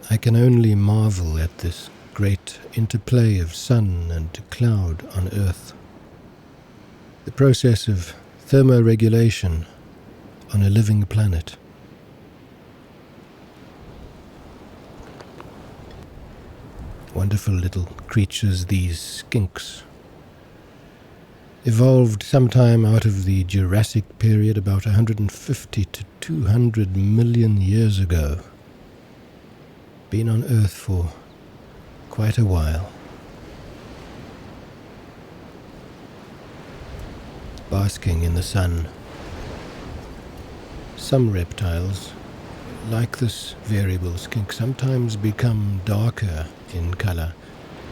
I can only marvel at this great interplay of sun and cloud on Earth. The process of thermo-regulation on a living planet. Wonderful little creatures, these skinks. Evolved sometime out of the Jurassic Period, about 150 to 200 million years ago. Been on Earth for quite a while. Basking in the sun. Some reptiles, like this variable skink, sometimes become darker in color,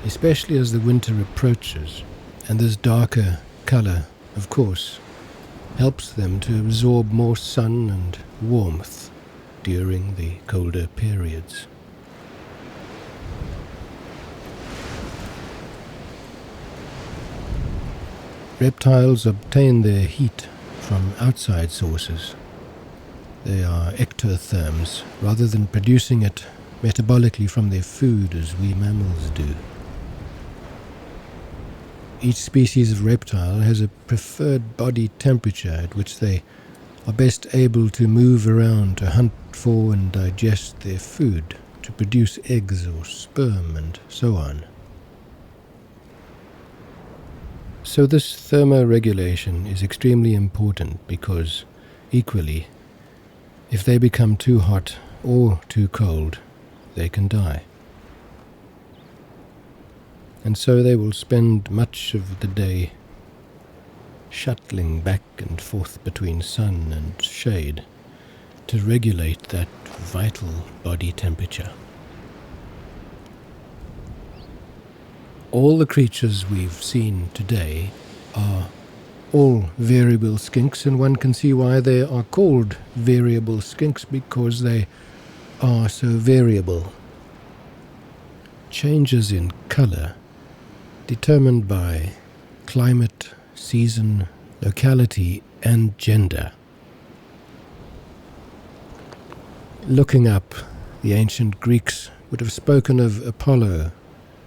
especially as the winter approaches, and this darker color, of course, helps them to absorb more sun and warmth during the colder periods. Reptiles obtain their heat from outside sources. They are ectotherms, rather than producing it metabolically from their food as we mammals do. Each species of reptile has a preferred body temperature at which they are best able to move around to hunt for and digest their food, to produce eggs or sperm and so on. So this thermo-regulation is extremely important because, equally, if they become too hot or too cold, they can die. And so they will spend much of the day shuttling back and forth between sun and shade to regulate that vital body temperature. All the creatures we've seen today are all variable skinks, and one can see why they are called variable skinks, because they are so variable. Changes in color determined by climate, season, locality, and gender. Looking up, the ancient Greeks would have spoken of Apollo,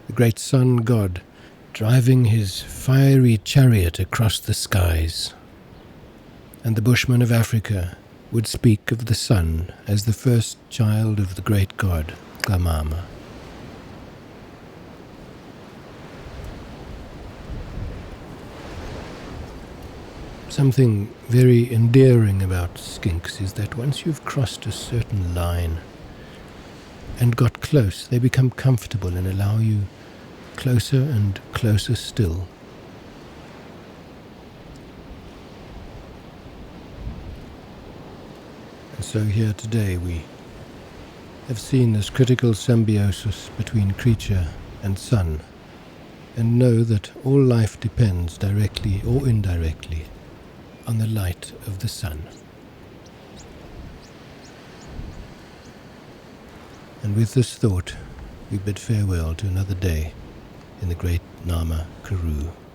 the great sun god, driving his fiery chariot across the skies. And the Bushmen of Africa would speak of the sun as the first child of the great god, Gamama. Something very endearing about skinks is that once you've crossed a certain line and got close, they become comfortable and allow you closer and closer still. And so here today we have seen this critical symbiosis between creature and sun, and know that all life depends directly or indirectly on the light of the sun. And with this thought, we bid farewell to another day in the Great Karoo I.